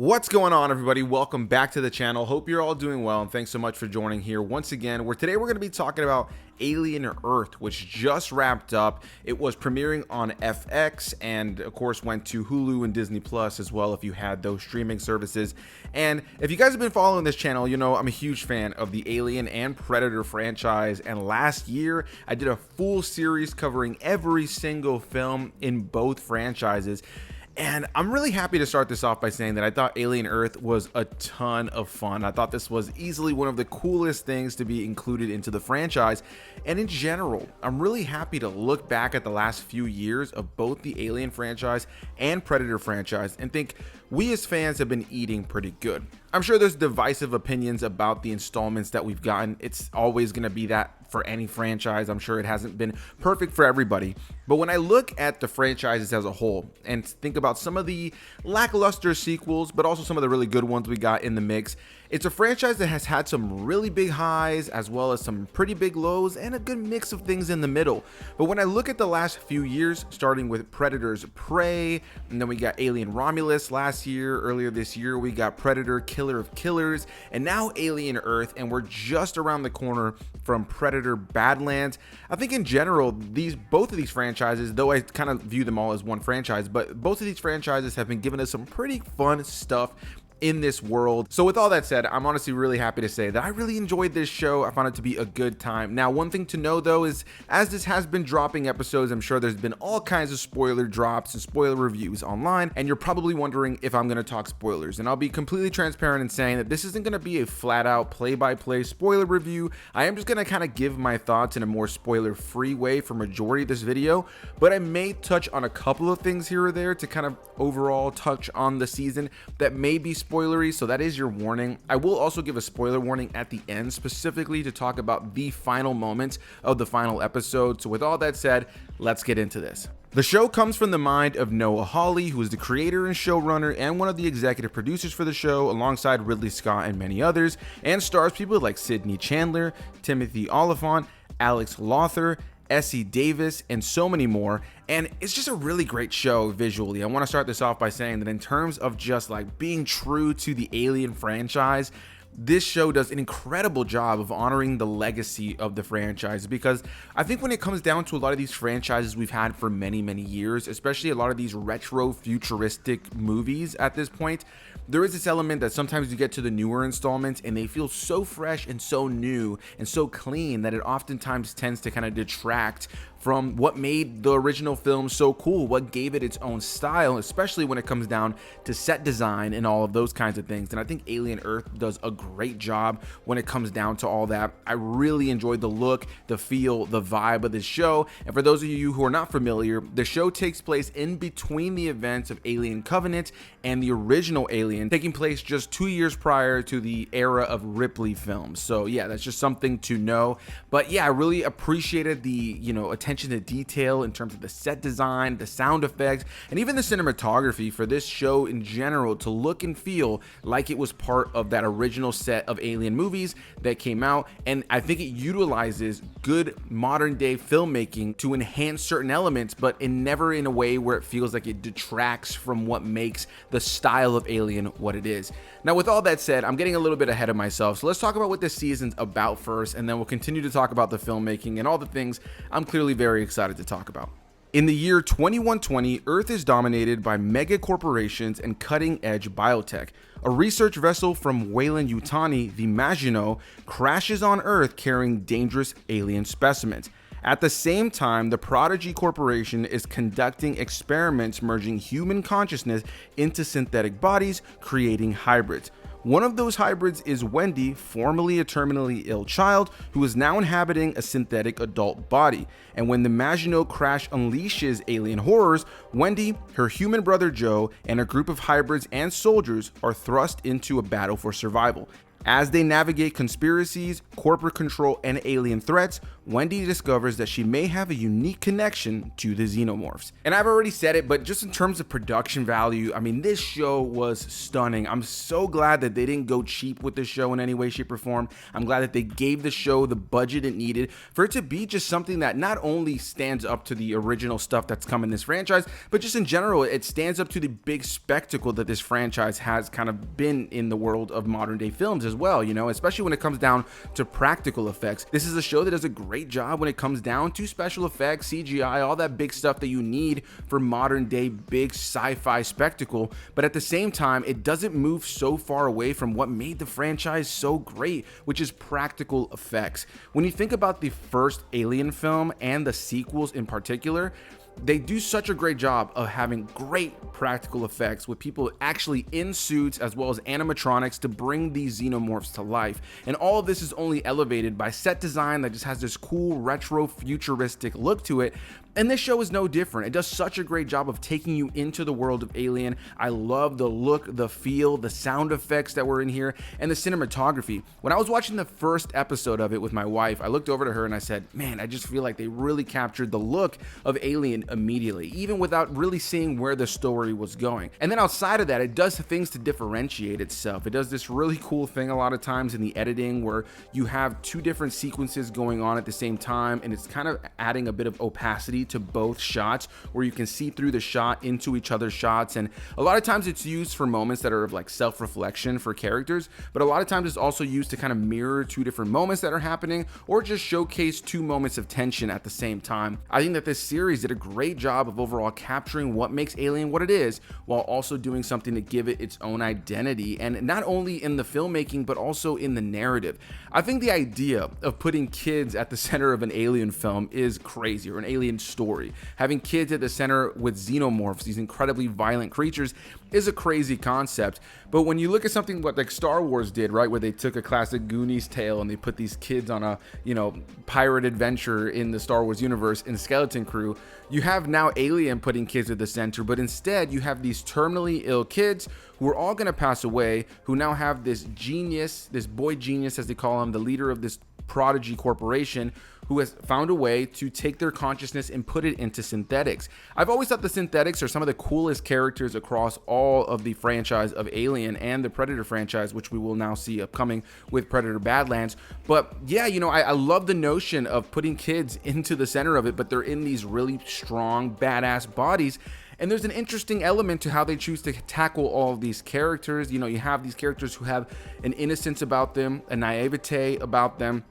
What's going on, everybody? Welcome back to the channel. Hope you're all doing well, and thanks so much for joining here once again. Today we're going to be talking about Alien Earth, which just wrapped up. It was premiering on FX and of course went to Hulu and Disney Plus as well if you had those streaming services. And if you guys have been following this channel, you know I'm a huge fan of the Alien and Predator franchise, and last year I did a full series covering every single film in both franchises. And I'm really happy to start this off by saying that I thought Alien Earth was a ton of fun. I thought this was easily one of the coolest things to be included into the franchise. And in general, I'm really happy to look back at the last few years of both the Alien franchise and Predator franchise and think we as fans have been eating pretty good. I'm sure there's divisive opinions about the installments that we've gotten. It's always going to be that for any franchise. I'm sure it hasn't been perfect for everybody. But when I look at the franchises as a whole and think about some of the lackluster sequels, but also some of the really good ones we got in the mix, it's a franchise that has had some really big highs as well as some pretty big lows and a good mix of things in the middle. But when I look at the last few years, starting with Predator's Prey, and then we got Alien Romulus last year, earlier this year we got Predator Killer of Killers, and now Alien Earth, and we're just around the corner from Predator Badlands. I think in general, both of these franchises, though I kind of view them all as one franchise, but both of these franchises have been giving us some pretty fun stuff in this world. So with all that said, I'm honestly really happy to say that I really enjoyed this show. I found it to be a good time. Now, one thing to know though is as this has been dropping episodes, I'm sure there's been all kinds of spoiler drops and spoiler reviews online, and you're probably wondering if I'm going to talk spoilers. And I'll be completely transparent in saying that this isn't going to be a flat out play-by-play spoiler review. I am just going to kind of give my thoughts in a more spoiler-free way for majority of this video, but I may touch on a couple of things here or there to kind of overall touch on the season that may be spoilery, so that is your warning. I will also give a spoiler warning at the end, specifically to talk about the final moments of the final episode. So with all that said, let's get into this. The show comes from the mind of Noah Hawley, who is the creator and showrunner and one of the executive producers for the show, alongside Ridley Scott and many others, and stars people like Sidney Chandler, Timothy Olyphant, Alex Lothar, Essie Davis, and so many more. And it's just a really great show visually. I want to start this off by saying that in terms of just like being true to the Alien franchise, this show does an incredible job of honoring the legacy of the franchise, because I think when it comes down to a lot of these franchises we've had for many years, especially a lot of these retro futuristic movies at this point, there is this element that sometimes you get to the newer installments and they feel so fresh and so new and so clean that it oftentimes tends to kind of detract from what made the original film so cool, what gave it its own style, especially when it comes down to set design and all of those kinds of things. And I think Alien Earth does a great job when it comes down to all that. I really enjoyed the look, the feel, the vibe of this show. And for those of you who are not familiar, the show takes place in between the events of Alien Covenant and the original Alien, taking place just 2 years prior to the era of Ripley films. So yeah, that's just something to know. But yeah, I really appreciated the, attention to detail in terms of the set design, the sound effects, and even the cinematography for this show in general to look and feel like it was part of that original set of Alien movies that came out. And I think it utilizes good modern day filmmaking to enhance certain elements, but never in a way where it feels like it detracts from what makes the style of Alien what it is. Now, with all that said, I'm getting a little bit ahead of myself, so let's talk about what this season's about first, and then we'll continue to talk about the filmmaking and all the things I'm clearly very excited to talk about. In the year 2120, Earth is dominated by mega corporations and cutting-edge biotech. A research vessel from Weyland-Yutani, the Maginot, crashes on Earth carrying dangerous alien specimens. At the same time, the Prodigy Corporation is conducting experiments merging human consciousness into synthetic bodies, creating hybrids. One of those hybrids is Wendy, formerly a terminally ill child, who is now inhabiting a synthetic adult body. And when the Maginot crash unleashes alien horrors, Wendy, her human brother Joe, and a group of hybrids and soldiers are thrust into a battle for survival. As they navigate conspiracies, corporate control, and alien threats, Wendy discovers that she may have a unique connection to the Xenomorphs. And I've already said it, but just in terms of production value, I mean, this show was stunning. I'm so glad that they didn't go cheap with this show in any way, shape, or form. I'm glad that they gave the show the budget it needed for it to be just something that not only stands up to the original stuff that's come in this franchise, but just in general, it stands up to the big spectacle that this franchise has kind of been in the world of modern day films as well, you know, especially when it comes down to practical effects. This is a show that does a great job when it comes down to special effects, CGI, all that big stuff that you need for modern day big sci-fi spectacle, but at the same time, it doesn't move so far away from what made the franchise so great, which is practical effects. When you think about the first Alien film and the sequels in particular, they do such a great job of having great practical effects with people actually in suits as well as animatronics to bring these xenomorphs to life. And all of this is only elevated by set design that just has this cool retro futuristic look to it. And this show is no different. It does such a great job of taking you into the world of Alien. I love the look, the feel, the sound effects that were in here, and the cinematography. When I was watching the first episode of it with my wife, I looked over to her and I said, man, I just feel like they really captured the look of Alien immediately, even without really seeing where the story was going. And then outside of that, it does things to differentiate itself. It does this really cool thing a lot of times in the editing where you have two different sequences going on at the same time, and it's kind of adding a bit of opacity to both shots where you can see through the shot into each other's shots. And a lot of times it's used for moments that are of like self-reflection for characters, but a lot of times it's also used to kind of mirror two different moments that are happening or just showcase two moments of tension at the same time. I think that this series did a great job of overall capturing what makes Alien what it is, while also doing something to give it its own identity, and not only in the filmmaking but also in the narrative. I think the idea of putting kids at the center of an Alien film is crazy, or an Alien story. Having kids at the center with xenomorphs, these incredibly violent creatures, is a crazy concept. But when you look at something what like Star Wars did, right, where they took a classic Goonies tale and they put these kids on a, you know, pirate adventure in the Star Wars universe in Skeleton Crew, you have now Alien putting kids at the center, but instead you have these terminally ill kids who are all going to pass away, who now have this genius, this boy genius as they call him, the leader of this prodigy corporation, who has found a way to take their consciousness and put it into synthetics. I've always thought the synthetics are some of the coolest characters across all of the franchise of Alien and the Predator franchise, which we will now see upcoming with Predator Badlands. But yeah, you know, I love the notion of putting kids into the center of it, but they're in these really strong, badass bodies. And there's an interesting element to how they choose to tackle all of these characters. You know, you have these characters who have an innocence about them, a naivete about them.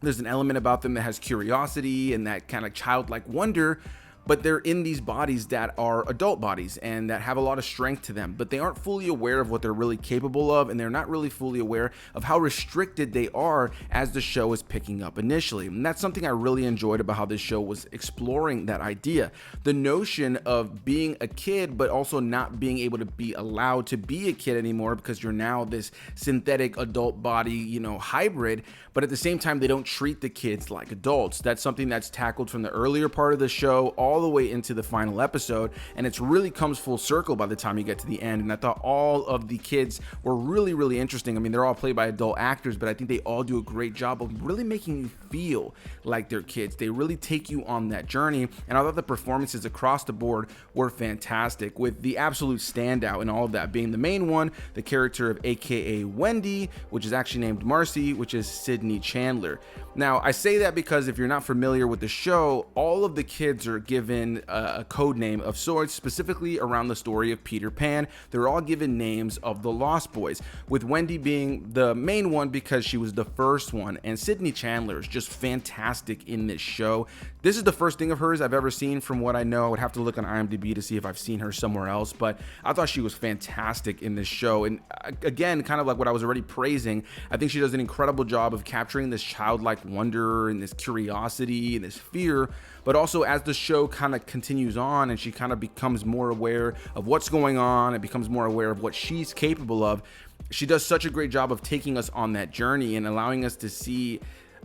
There's an element about them that has curiosity and that kind of childlike wonder, but they're in these bodies that are adult bodies and that have a lot of strength to them, but they aren't fully aware of what they're really capable of, and they're not really fully aware of how restricted they are as the show is picking up initially. And that's something I really enjoyed about how this show was exploring that idea. The notion of being a kid, but also not being able to be allowed to be a kid anymore because you're now this synthetic adult body, you know, hybrid, but at the same time, they don't treat the kids like adults. That's something that's tackled from the earlier part of the show all the way into the final episode, and it really comes full circle by the time you get to the end. And I thought all of the kids were really, really interesting. I mean, they're all played by adult actors, but I think they all do a great job of really making you feel like they're kids. They really take you on that journey, and I thought the performances across the board were fantastic, with the absolute standout in all of that being the main one, the character of AKA Wendy, which is actually named Marcy, which is Sydney Chandler. Now, I say that because if you're not familiar with the show, all of the kids are given a code name of sorts, specifically around the story of Peter Pan. They're all given names of the Lost Boys, with Wendy being the main one because she was the first one, and Sydney Chandler is just fantastic in this show. This is the first thing of hers I've ever seen from what I know. I would have to look on IMDb to see if I've seen her somewhere else, but I thought she was fantastic in this show. And again, kind of like what I was already praising, I think she does an incredible job of capturing this childlike wonder and this curiosity and this fear, but also as the show kind of continues on and she kind of becomes more aware of what's going on and becomes more aware of what she's capable of, she does such a great job of taking us on that journey and allowing us to see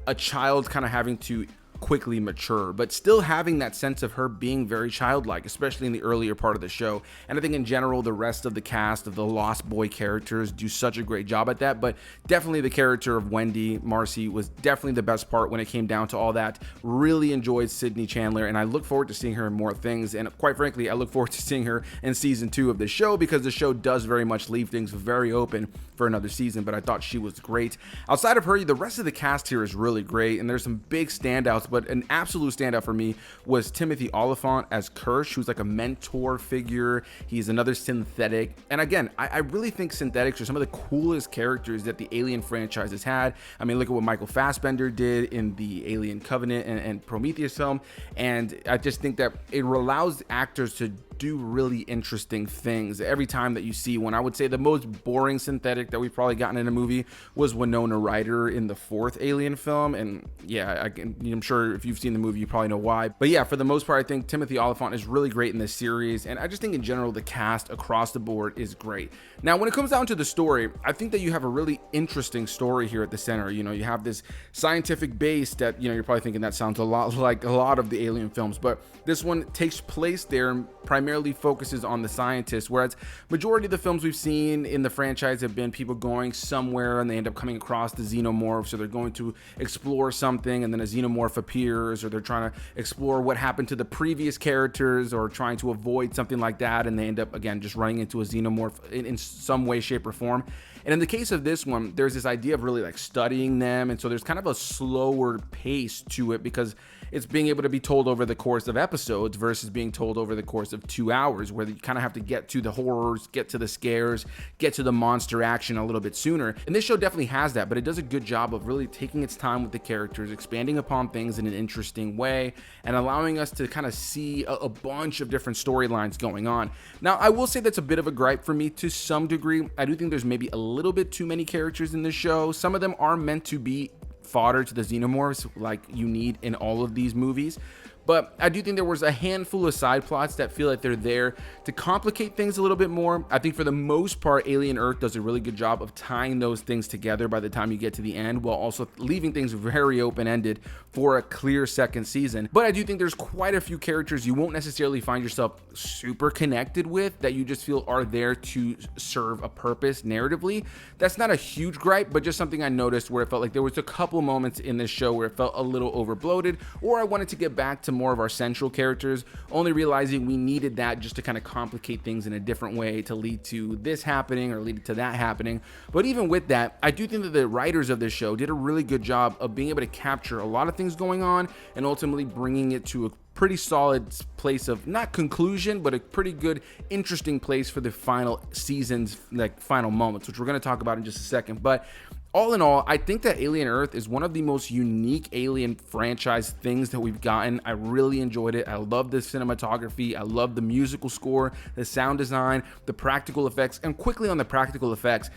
a child kind of having to quickly mature, but still having that sense of her being very childlike, especially in the earlier part of the show. And I think in general, the rest of the cast of the Lost Boy characters do such a great job at that, but definitely the character of Wendy Marcy was definitely the best part when it came down to all that. Really enjoyed Sydney Chandler, and I look forward to seeing her in more things, and quite frankly, I look forward to seeing her in season 2 of the show, because the show does very much leave things very open for another season. But I thought she was great. Outside of her, the rest of the cast here is really great, and there's some big standouts, but an absolute standout for me was Timothy Olyphant as Kirsch, who's like a mentor figure. He's another synthetic, and again, I really think synthetics are some of the coolest characters that the Alien franchise has had. I mean, look at what Michael Fassbender did in the Alien Covenant and Prometheus film, and I just think that it allows actors to do really interesting things every time that you see one. I would say the most boring synthetic that we've probably gotten in a movie was Winona Ryder in the 4th Alien film, and yeah, I'm sure if you've seen the movie you probably know why. But yeah, for the most part, I think Timothy Olyphant is really great in this series, and I just think in general the cast across the board is great. Now when it comes down to the story, I think that you have a really interesting story here at the center. You know, you have this scientific base that, you know, you're probably thinking that sounds a lot like a lot of the Alien films, but this one takes place there and primarily focuses on the scientists, whereas majority of the films we've seen in the franchise have been people going somewhere and they end up coming across the Xenomorph, so they're going to explore something and then a Xenomorph appears, or they're trying to explore what happened to the previous characters or trying to avoid something like that, and they end up again just running into a Xenomorph in some way, shape, or form. And in the case of this one, there's this idea of really like studying them, and so there's kind of a slower pace to it because it's being able to be told over the course of episodes versus being told over the course of 2 hours, where you kind of have to get to the horrors, get to the scares, get to the monster action a little bit sooner. And this show definitely has that, but it does a good job of really taking its time with the characters, expanding upon things in an interesting way, and allowing us to kind of see a bunch of different storylines going on. Now, I will say that's a bit of a gripe for me to some degree. I do think there's maybe a little bit too many characters in this show. Some of them are meant to be fodder to the Xenomorphs like you need in all of these movies, but I do think there was a handful of side plots that feel like they're there to complicate things a little bit more. I think for the most part, Alien Earth does a really good job of tying those things together by the time you get to the end, while also leaving things very open-ended for a clear second season. But I do think there's quite a few characters you won't necessarily find yourself super connected with, that you just feel are there to serve a purpose narratively. That's not a huge gripe, but just something I noticed where it felt like there was a couple moments in this show where it felt a little overbloated, or I wanted to get back to more of our central characters, only realizing we needed that just to kind of complicate things in a different way to lead to this happening or lead to that happening. But even with that, I do think that the writers of this show did a really good job of being able to capture a lot of things going on and ultimately bringing it to a pretty solid place of not conclusion, but a pretty good, interesting place for the final season's like final moments, which we're going to talk about in just a second. But all in all, I think that Alien Earth is one of the most unique Alien franchise things that we've gotten. I really enjoyed it. I love the cinematography. I love the musical score, the sound design, the practical effects. And quickly on the practical effects,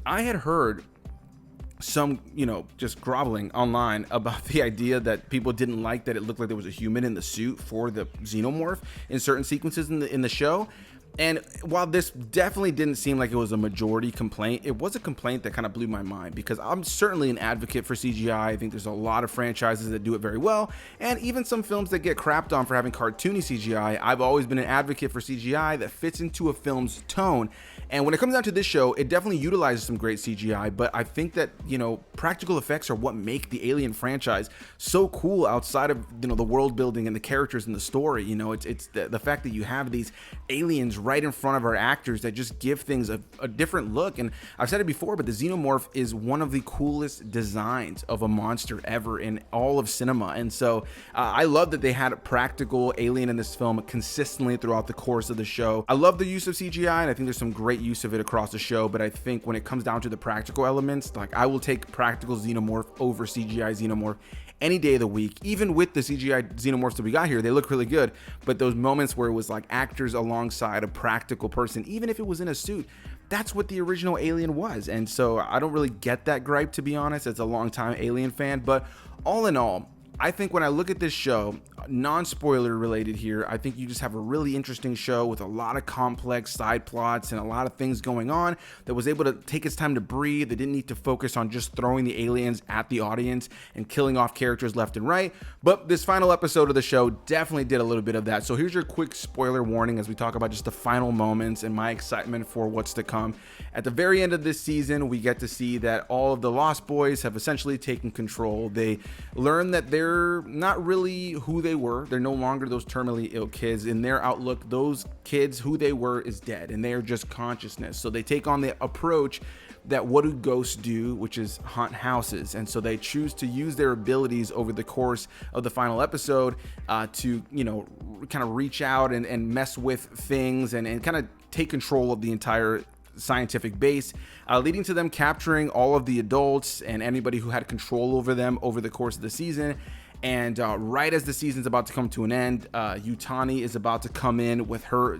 I had heard some, just groveling online about the idea that people didn't like that it looked like there was a human in the suit for the Xenomorph in certain sequences in the show. And while this definitely didn't seem like it was a majority complaint, it was a complaint that kind of blew my mind, because I'm certainly an advocate for CGI. I think there's a lot of franchises that do it very well, and even some films that get crapped on for having cartoony CGI. I've always been an advocate for CGI that fits into a film's tone. And when it comes down to this show, it definitely utilizes some great CGI, but I think that, practical effects are what make the Alien franchise so cool outside of, the world building and the characters and the story. It's the fact that you have these aliens right in front of our actors that just give things a different look. And I've said it before, but the Xenomorph is one of the coolest designs of a monster ever in all of cinema. And so I love that they had a practical alien in this film consistently throughout the course of the show. I love the use of CGI, and I think there's some great use of it across the show, but I think when it comes down to the practical elements, like I will take practical Xenomorph over CGI Xenomorph any day of the week. Even with the CGI Xenomorphs that we got here, they look really good, but those moments where it was like actors alongside a practical person, even if it was in a suit, that's what the original Alien was. And so I don't really get that gripe, to be honest, as a longtime Alien fan. But all in all, I think when I look at this show, non-spoiler related here, I think you just have a really interesting show with a lot of complex side plots and a lot of things going on that was able to take its time to breathe. They didn't need to focus on just throwing the aliens at the audience and killing off characters left and right. But this final episode of the show definitely did a little bit of that. So here's your quick spoiler warning as we talk about just the final moments and my excitement for what's to come. At the very end of this season, we get to see that all of the Lost Boys have essentially taken control. They learn that they're not really who they were. They're no longer those terminally ill kids. In their outlook, those kids, who they were, is dead, and they are just consciousness. So they take on the approach that what do ghosts do, which is haunt houses. And so they choose to use their abilities over the course of the final episode to, you know, kind of reach out and mess with things and kind of take control of the entire scientific base, leading to them capturing all of the adults and anybody who had control over them over the course of the season. And right as the season's about to come to an end, Yutani is about to come in with her,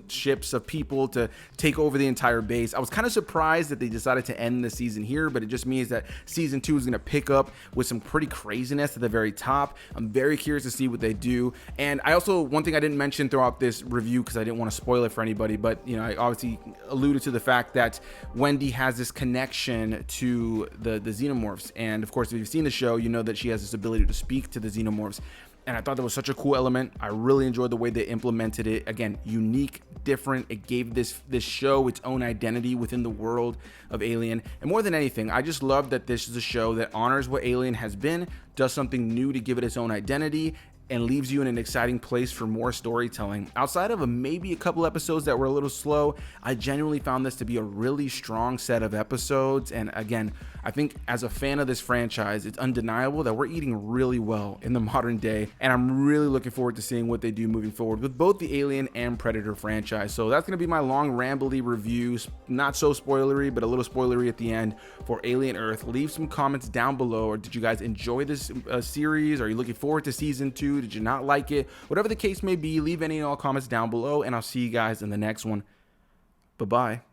ships of people to take over the entire base. I was kind of surprised that they decided to end the season here, but it just means that season 2 is going to pick up with some pretty craziness at the very top. I'm very curious to see what they do. And I also, one thing I didn't mention throughout this review because I didn't want to spoil it for anybody, but I obviously alluded to the fact that Wendy has this connection to the Xenomorphs. And of course, if you've seen the show, you know that she has this ability to speak to the Xenomorphs, and I thought that was such a cool element. I really enjoyed the way they implemented it. Again, unique, different. It gave this show its own identity within the world of Alien, and more than anything, I just love that this is a show that honors what Alien has been, does something new to give it its own identity, and leaves you in an exciting place for more storytelling. Outside of maybe a couple episodes that were a little slow, I genuinely found this to be a really strong set of episodes. And again, I think as a fan of this franchise, it's undeniable that we're eating really well in the modern day, and I'm really looking forward to seeing what they do moving forward with both the Alien and Predator franchise. So that's going to be my long rambly review, not so spoilery, but a little spoilery at the end for Alien Earth. Leave some comments down below. Or did you guys enjoy this series? Are you looking forward to season 2? Did you not like it? Whatever the case may be, leave any and all comments down below, and I'll see you guys in the next one. Bye-bye.